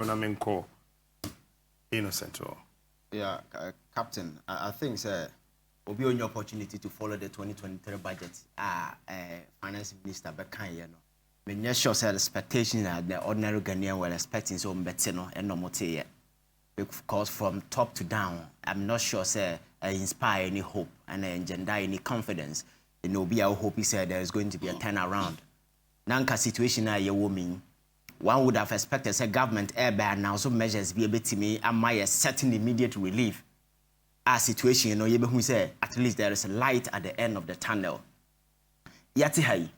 Onamenko innocent. Yeah, Captain, I think, sir, will be on your opportunity to follow the 2023 budget. Finance Minister Bekan, you know. When you're sure, sir, the expectation that the ordinary Ghanaian were expecting so better, no, and no more yet. Because from top to down, I'm not sure, sir, inspire any hope and engender any confidence. It will be our hope, he said, there is going to be a turnaround. Nanka situation na ye woman, one would have expected say government airby now so measures be able to me and my certain immediate relief. Our situation, you know, you who say at least there is a light at the end of the tunnel. Yati hai,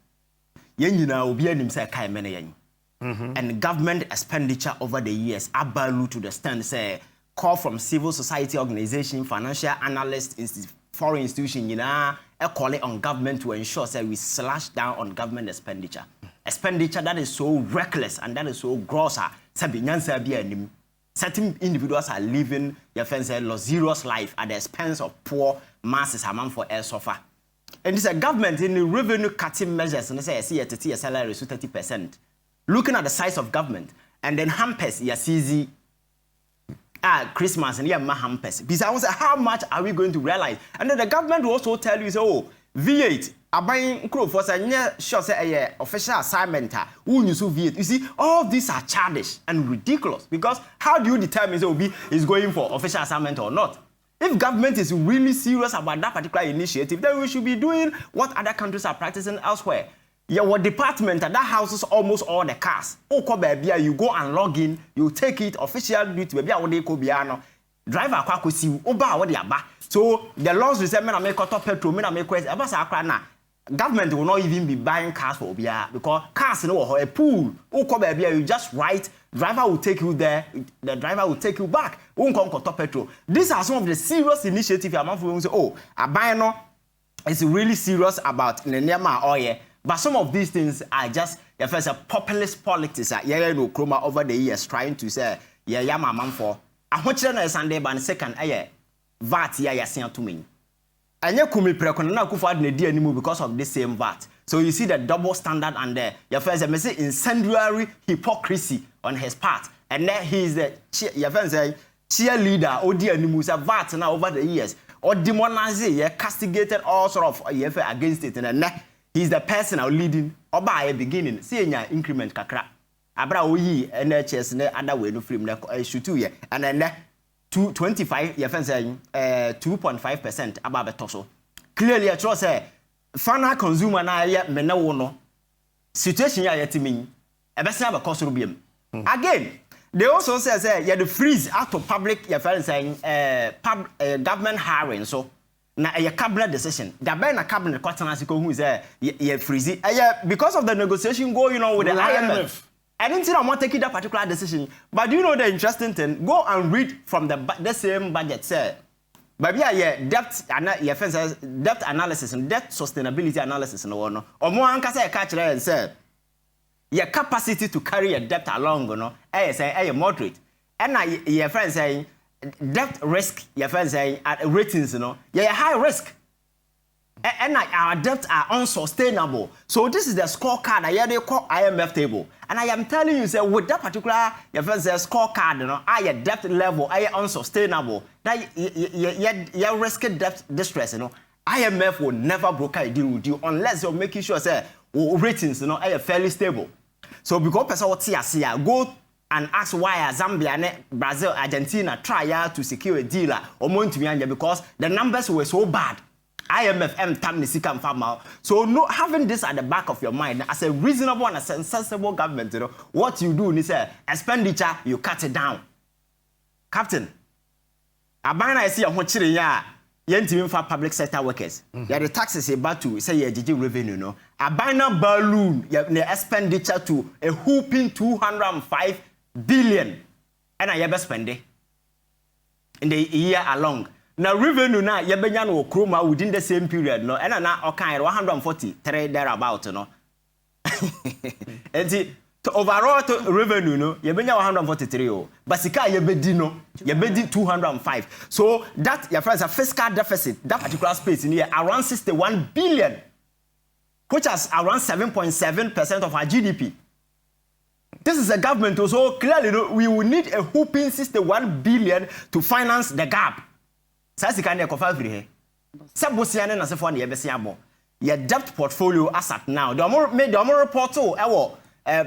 yen na obi anim say kai mene yen. And government expenditure over the years abalu to the stand say call from civil society organization, financial analysts, foreign institution, you know, a call it on government to ensure say we slash down on government expenditure. Expenditure that is so reckless and that is so gross. Certain individuals are living your friends say luxurious life at the expense of poor masses among for air suffer. And this a government in the revenue cutting measures and say see a salary to 30%. Looking at the size of government and then hampers your CZ Christmas and yeah hampers. Because I was how much are we going to realize? And then the government will also tell you so oh, V8 buying crew for say sure say a official assignment who you V8. You see all these are childish and ridiculous because how do you determine so Obi is going for official assignment or not? If government is really serious about that particular initiative, then we should be doing what other countries are practicing elsewhere. Your department that houses almost all the cars. You go and log in, you take it official duty. Driver kwakusi oba what aba. So the laws will say me na make top petrol, me na make quest. Government will not even be buying cars for obia because cars no a pool. You just write. Driver will take you there. The driver will take you back. Top petrol. These are some of the serious initiatives. Say, oh, Abano is really serious about Nenyama oye. But some of these things are just the first populist politics. No chroma over the years trying to say man for. I want you to Sunday ban second VAT to me. And you kumi prekona na kufa de di animu because of this same VAT. So you see the double standard and there. Your first say incendiary hypocrisy on his part. And then he is the cheerleader or di animu say VAT now over the years. Or demonize, castigated all sort of against it and then he's the person now leading or by a beginning. See your increment kakra. Abra we NHS ne other way no frame na shoot 2 year and then 2.25 your friend saying 2.5% above the toso. Clearly I trust say final consumer na ya me na wo no situation ya yetimi e be say abakoso rubiam. Again, they also say you the freeze out of public your friend saying government hiring so na a cabinet decision. The ben a cabinet quarternacy who is a freeze. Because of the negotiation going on with the IMF. I didn't think I want to take that particular decision. But do you know the interesting thing? Go and read from the same budget, sir. But debt analysis and debt sustainability analysis no one. Or more anka say catch and say your capacity to carry a debt along, you know, say moderate. And your friend saying debt risk, your friend saying at ratings, you know, high risk. And our debts are unsustainable. So this is the scorecard they call IMF table. And I am telling you, say, with that particular your friend says scorecard, you know, your debt level, unsustainable. That your risk debt distress, you know. IMF will never broker a deal with you unless you're making sure say ratings, you know, are fairly stable. So because person what see go and ask why Zambia, Brazil, Argentina try to secure a deal or Montemia because the numbers were so bad. IMF Tamnisika farmer. So no having this at the back of your mind as a reasonable and a sensible government, you know, what you do is expenditure, you cut it down. Captain, Abana I see a honchiri ya yentimi for public sector workers. Yeah, the taxes about to say GG revenue, no. Abana balloon the expenditure to a whooping 205 billion. And I ever spend it in the year along. Now revenue na yebenya no kroma within the same period no and na okan 143 thereabout no enti to overall to revenue no yebenya 143 oh but sika yebedi no yebedi 205 so that your friends a fiscal deficit that particular space in here around 61 billion which is around 7.7% of our GDP This is a government also clearly we will need a whooping 61 billion to finance the gap. Sasi kan dey free here. Sabosia ne na sefo na yebesi abo. Your debt portfolio asset now. The more report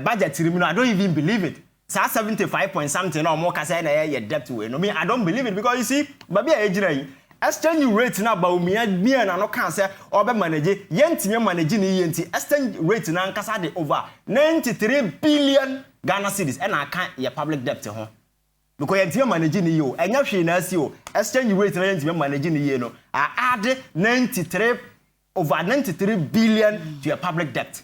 budget I don't even believe it. So 75 point something or more ka say na your debt we. No me I don't believe it because you see, baby ejira exchange rate na ba umia bia na no kan say obe manage yentime manage ni yenti exchange rate na nkasa de over 93 billion Ghana cedis and I can't your public debt ho. Because yentime manage ni yo enya hwe na asi o exchange rate na yentime manage ni ye no add 93 over 93 billion to your public debt.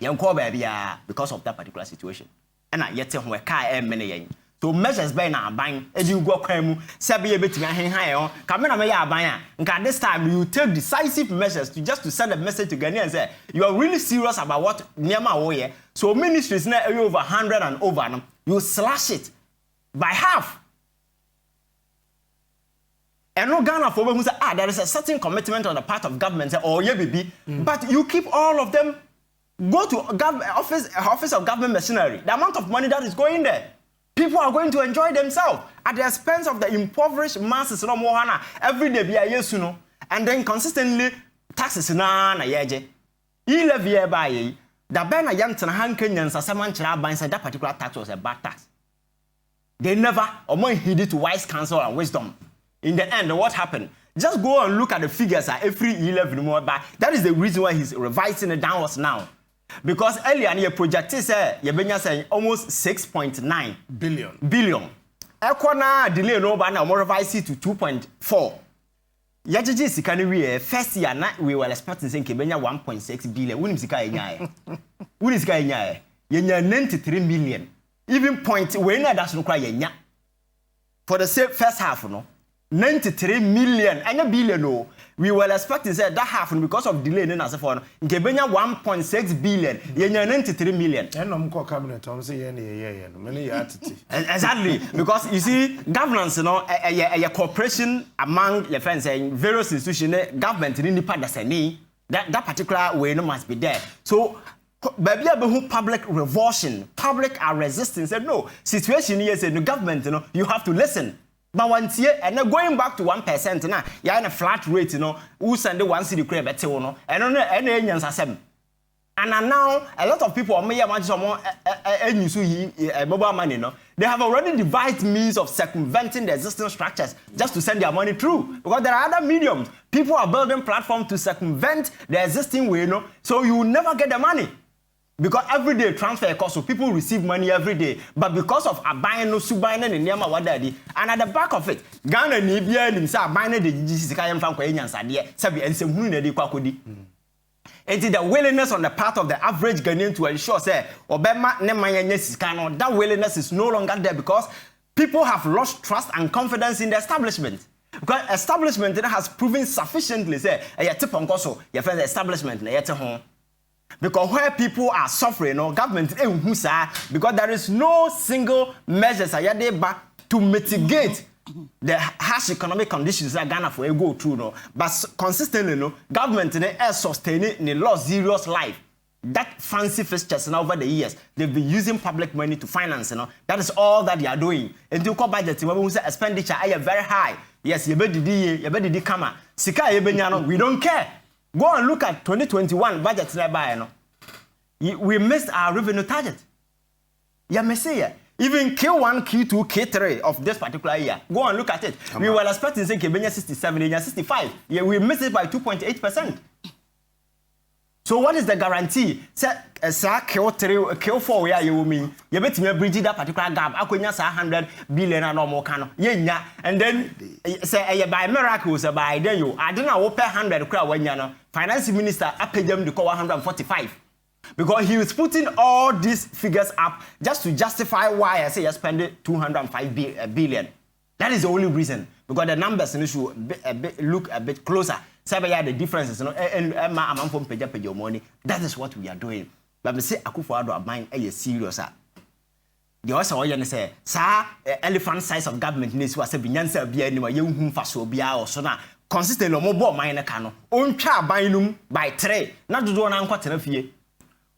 Yanko baby because of that particular situation. And I yet ho ka many so measures by na ban edi go kwan mu sabe ye betimi ahenhan on kamena me ya ban nka this time you take decisive measures to send a message to Ghanaians and say you are really serious about what niema wo ye. So ministries na over 100 and over no you slash it by half. And no Ghana for who say there is a certain commitment on the part of government or ye baby but you keep all of them go to office of government machinery. The amount of money that is going there, people are going to enjoy themselves at the expense of the impoverished masses no more every day be a yesu no and then consistently taxes na yeje e levy by da ben na yam tena han Kenyan sasaman chira ban said that particular tax was a bad tax. They never heeded to wise counsel and wisdom. In the end, what happened? Just go and look at the figures at every 11 more back. That is the reason why he's revising it downwards now. Because earlier your project is saying almost 6.9 billion. Ekwana delay no ba na more revise it to 2.4. Yajeje sika ni we first year na we were expecting say kebenya 1.6 billion. Wunim sika enya e. Wunim sika enya e. Yenya 93 million. Even point we na that's no cry yenya. For the first half no 93 million and a billion no. We were expecting say that half because of delay in as for nkebenya 1.6 billion yenya 93 million. And no cabinet on say many attitude. Exactly because you see governance a cooperation among your friends saying various institutions government in part that particular way no must be there. So baby who public revulsion, public are resisting said no situation here say the government you have to listen. But once here and going back to 1% now, you're in a flat rate, who send the 1 city crib at and on any and now a lot of people may have mobile money, they have already devised means of circumventing the existing structures just to send their money through. Because there are other mediums. People are building platforms to circumvent the existing way, so you will never get the money. Because every day transfer cost, so people receive money every day. But because of a buying no subine and Niama Wadadi, and at the back of it, Ghana Nibia himself buying the GCKM from Korean Sadia, Sabi and Semuni de Kwakodi. It is the willingness on the part of the average Ghanaian to ensure, say, Obama Nemaya that willingness is no longer there because people have lost trust and confidence in the establishment. Because establishment has proven sufficiently, say, a tip on Koso, your friend's establishment, home. Because where people are suffering, government because there is no single measures to mitigate the harsh economic conditions that Ghana for go through. But consistently, government is sustaining the lost serious life. That fancy fixtures over the years, they've been using public money to finance. That is all that they are doing. And to call budget, we say expenditure are very high. Yes, you better di kama. Sika we don't care. Go and look at 2021 budget nearby. We missed our revenue target. Yeah, Messiah. Even Q1, Q2, Q3 of this particular year. Go and look at it. We were expecting say Kenya 67, Kenya 65. Yeah, we missed it by 2.8%. So what is the guarantee? Say Q3, Q4 where you mean? You bet me bridge that particular gap. Akonya 100 billion and more can. Yeah, and then say by miracles by then you. I don't know what 100 crowd when you know. Finance minister paid them to call 145. Because he was putting all these figures up just to justify why I say you spend 205 billion. That is the only reason. Because the numbers should look a bit closer. The differences, and amount from pay your money. That is what we are doing. But we say Akufo-Addo are buying a serious. The also want to say, sir, elephant size of government needs to be answer be anyway. You whom faso be or so now. Consistently, more minor cano. Own cha buying by tray. Not to do an unquarter of ye.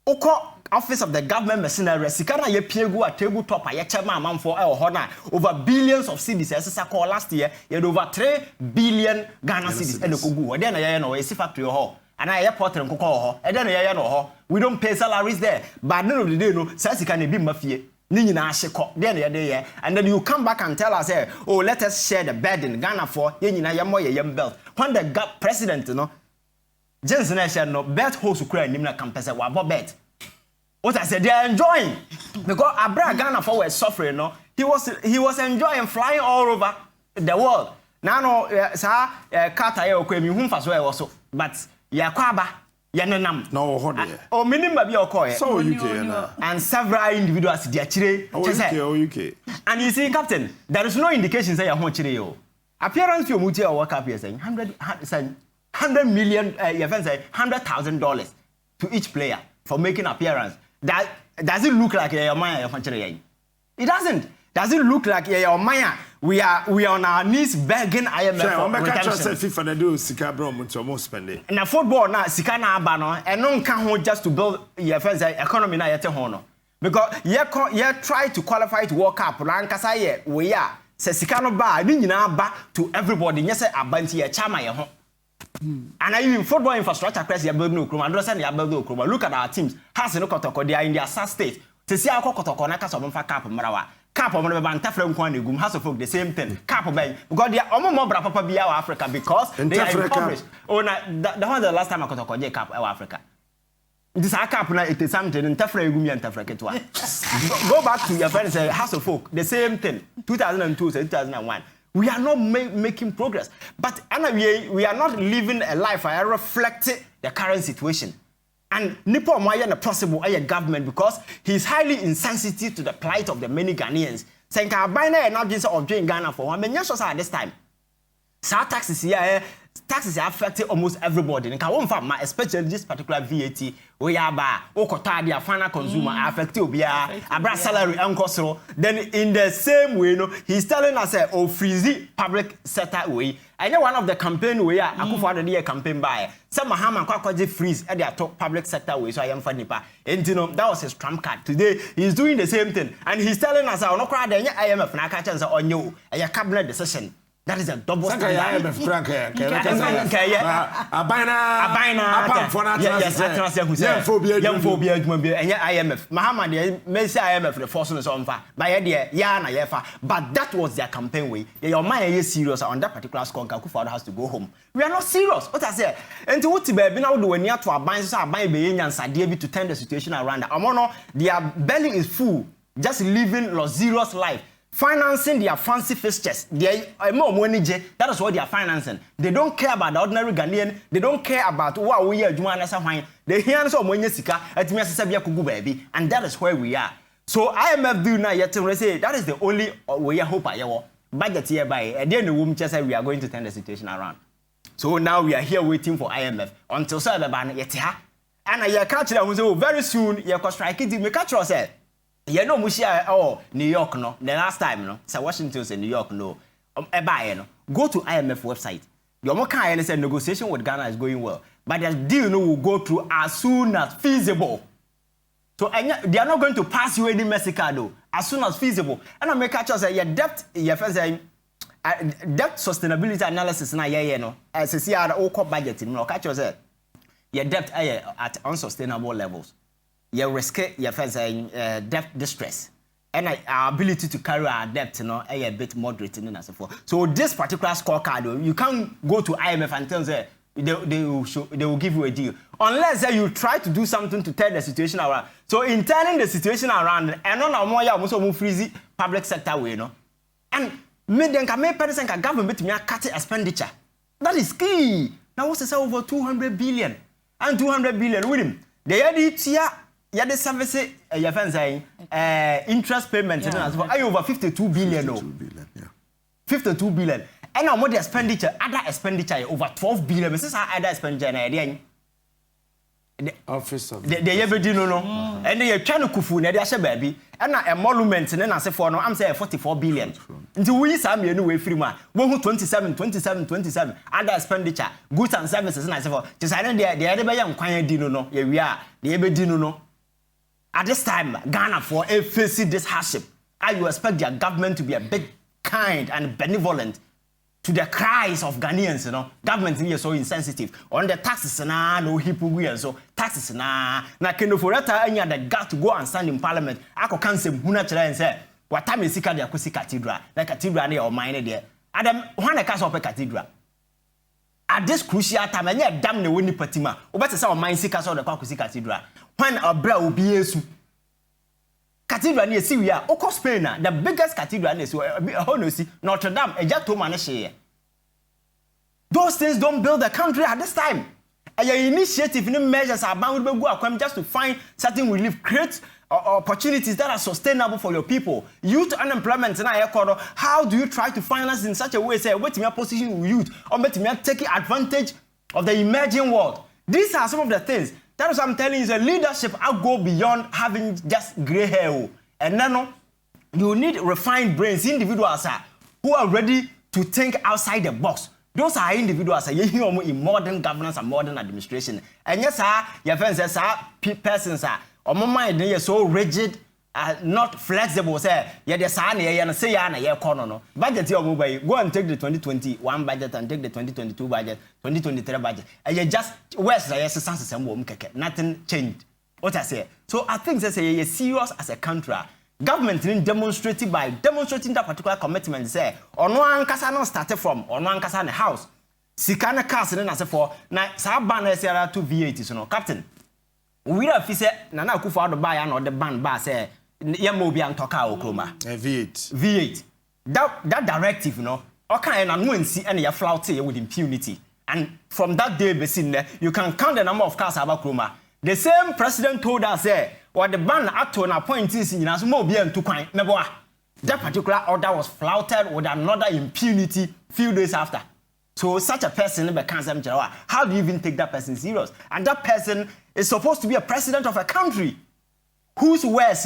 Oko office of the government mercenary sika na ye piegu a table top a ye chema amanfo e ho na over billions of cedis esesa call last year ye over 3 billion Ghana cedis e kogu o dey na ye no ye factory ho and I airport and cocoa ho e dey na ye no ho we don't pay salaries there but no the day no say sika na bi mafie ni nyina ahye dey na ye dey and then you come back and tell us oh let us share the burden Ghana for ye nyina ye mo ye yam belt when the president no Jensen I said no bet host kura nim na campus wa bo bet. What I said they are enjoying because Abra Ghana for were suffering no he was enjoying flying all over the world. Now no sir Carter ye okwa mi hu mfa so e wo so but ya kwaba ye nenam no ho de. O minimum bi okoye. So UK na. And several individuals dey chire. UK. And you see captain there is no indication say ya ho chire yo. Appearance fi omuti o work up here saying 100 million, $100,000 to each player for making appearance. That does it look like it doesn't. Does it look like we are on our knees begging IMF for redemption? FIFA na do sika bro mo to spend it. Na football na sika na aba no e no nka ho just to build your economy na yete ho no. Because you try to qualify to World Cup na nkasa ye we are se sika no ba ni nyina ba to everybody nyese abanti ye chama ye ho. And even football infrastructure press ya build no kroma do say ya build no kroma look at our teams has no kotoko they are in their sad state to see how kotoko na kasa bomfa cap mrawa cap omo be bantafra nko na egum has of the same thing cap ben because they are omo bra papa bia wa Africa because they are impoverished oh na the one the last time kotoko je cap wa Africa this cap na it is something ntafra egum ya ntafra ketwa go back to your friends say House of Folk the same thing 2002 2001 we are not making progress. But we are not living a life I reflect the current situation. And Nipo Moya na possible government because he's highly insensitive to the plight of the many Ghanaians. Saying Kabina and not just of doing Ghana for 1 million at this time. So taxes here taxes are affecting almost everybody. Especially this particular VAT, we are by Okota, final consumer, affected Obia, Abra salary and cost. Then in the same way, he's telling us freezy public sector way. I know one of the campaign we are Akufo the campaign by some Mahama Kwakwaje freeze at their top public sector way. So I am for Nipa. And that was his trump card. Today he's doing the same thing. And he's telling us no crowd IMF na catch on you a cabinet decision. That is a double standard. IMF frank IMF. Muhammad may say IMF the force on fire. By idea, yefa. But that was their campaign way. Your mind is serious on that particular score. Akufo has to go home. We are not serious. What I say? And to what be now do when you to abide so abide be and sadie to turn the situation around. Amono, their belly is full, just living luxurious life. Financing their fancy fixtures. They are more money. That is what they are financing. They don't care about the ordinary Ghanaian. They don't care about what we are doing. They hear so money sika at me kugu baby, and that is where we are. So IMF do now yet to say that is the only way I hope I will budget here by at the end of the room. Just say we are going to turn the situation around. So now we are here waiting for IMF until Saturday ban yet ha. And I catch them so very soon. You can strike it. Me catch yourself. You know, Mushia New York no. The last time no, so Washington say New York no. No. Go to IMF website. Your more kind say negotiation with Ghana is going well, but the deal no will go through as soon as feasible. So they are not going to pass you any Mexicano as soon as feasible. And I make catch us say your debt, your first debt sustainability analysis na no. As see our core budget no catch us your debt at unsustainable levels. You risk your first debt distress and our ability to carry our debt a bit moderate and so forth. So this particular scorecard, you can't go to IMF and tell them they will give you a deal unless you try to do something to turn the situation around. So in turning the situation around, and on more almost freezy public sector way, and then can government me cut expenditure. That is key. Now what's say over 200 billion and 200 billion with him. They had it here. Yeah, the service your friends saying interest payment over 52 billion. 52 billion, yeah. 52 billion. And now more the expenditure, other expenditure over 12 billion. This is other expenditure. The office of the ever do no. And they are trying to kufu na dey baby. And na emolument na say for no I'm say 44 billion. Until we some you know we free man. We 27 other expenditure, goods and services na say for. Just I know they dey be yan kwan di no. Yeah we are. They ever do no. at this time, Ghana for facing this hardship, you expect their government to be a bit kind and benevolent to the cries of Ghanaians, you know. Government here so insensitive. On the taxes no people we so taxes na kendo for that any the got to go and stand in parliament. Ako can say huna chere and say what time is sika the akusi cathedral. Like cathedral near or mine there. Adam one a cast of a cathedral. At this crucial time, and yet damn the winning patima. Obata say mine sika so the akusi cathedral. When a bra will be yesu. Cathedral near Syria, Oko Spain, the biggest cathedral is honestly Notre Dame, a just 2 man. Those things don't build the country at this time. And your initiative, new measures are bound to go just to find certain relief, create opportunities that are sustainable for your people. Youth unemployment, how do you try to finance in such a way, say, wait, me position with youth, or wait, me taking advantage of the emerging world? These are some of the things. That is what I'm telling you, the leadership I go beyond having just gray hair. And then you need refined brains, individuals who are ready to think outside the box. Those are individuals in modern governance and modern administration. And yes, your friends say persons or my mind they are so rigid, not flexible. Say the son say no. Budget your mobile. Go and take the 2021 budget and take the 2022 budget, 2023 budget. And you just where's the nothing changed. What I say. So I think that's a serious as a country. Government demonstrated by demonstrating that particular commitment say on one kasa no started from on one kasa the house sikana cars na say for na sa ban na say to V8 so no captain we da fi say na Akufo-Addo buy na the ban ba say ya mo bi antoka okroma V8 that directive you know okay na no nsi and ya flout with impunity, and from that day besin there you can count the number of cars about kroma. The same president told us what the ban act on appointees in as more bien to quite meboa. That particular order was flouted with another impunity few days after. So such a person becomes how do you even take that person serious? And that person is supposed to be a president of a country whose words,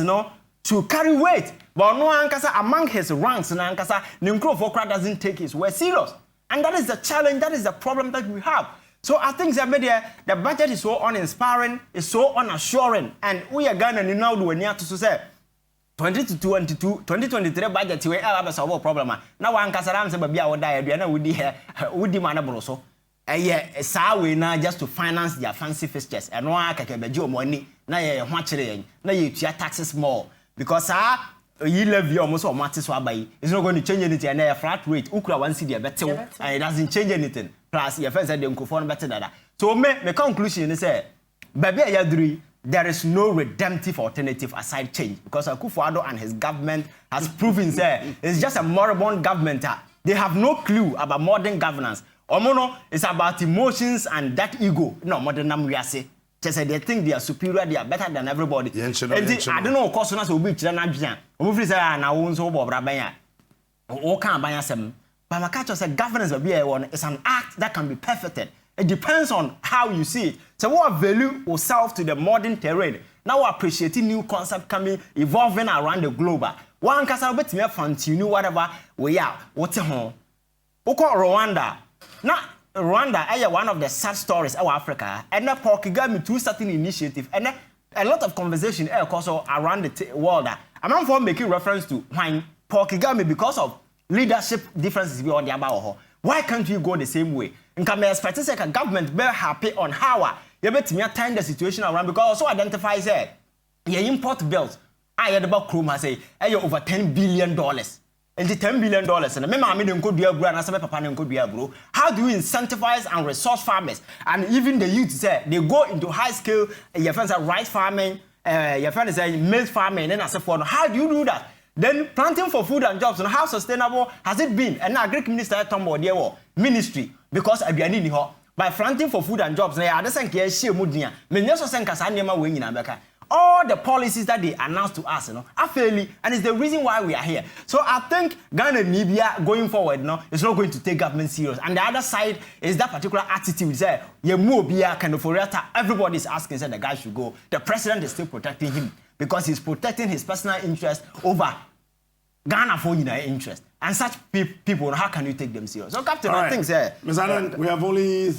to carry weight. But no ankasa among his ranks and ankasa Nimkrofokra doesn't take his words serious. And that is the challenge, that is the problem that we have. So I think that the budget is so uninspiring, is so unassuring, and we are going to now do a near to say 2023 budget we have a solve problem. Now one casaram say baby our die and we di manable so. Yeah, sa we now just to finance their fancy fixtures and one cakebejo money. Now you watch it, now you taxes more because you levy almost or matters by it's not going to change anything and a flat rate. Ukra one city better and it doesn't change anything. Plus, your friends said they could better than that. So, the conclusion is baby, there is no redemptive alternative aside change because Akufo-Addo and his government has proven it's just a moribund government. They have no clue about modern governance. Omono is about emotions and that ego. No, modern namriase. Just they think they are superior, they are better than everybody. I don't know, of course, not so big. But my culture said governance of BA1 is an act that can be perfected. It depends on how you see it. So what value will serve to the modern terrain? Now we're appreciating new concepts coming, evolving around the globe. One can bet me continue whatever we are. What's home? Rwanda. Now Rwanda is one of the sad stories of Africa. And now Paul Kagame through certain initiative and a lot of conversation also around the world. I'm not for making reference to when Paul Kagame because of leadership differences we on the about. Why can't we go the same way? And can be expected say a government be happy on how you bet me turn the situation around because also identifies that your import bills I had about Chroma say over $10 billion. And the $10 billion and remember I mean could be a grow and some papa could be a grow. How do you incentivize and resource farmers? And even the youth say they go into high scale your friends are rice farming, your friends say maize farming and as a for how do you do that? Then planting for food and jobs, and how sustainable has it been? And now Greek minister Tombo Dewo ministry because I be an in by planting for food and jobs. Now I don't care she mudia. Me also send Casanema wing in America. All the policies that they announced to us, are failing, and it's the reason why we are here. So I think Ghana and Libya going forward, is not going to take government serious. And the other side is that particular attitude. Say, everybody is asking, say the guy should go. The president is still protecting him because he's protecting his personal interest over Ghana for interest. And such people, how can you take them serious? So, Captain, I think, Ms. Allen, we have only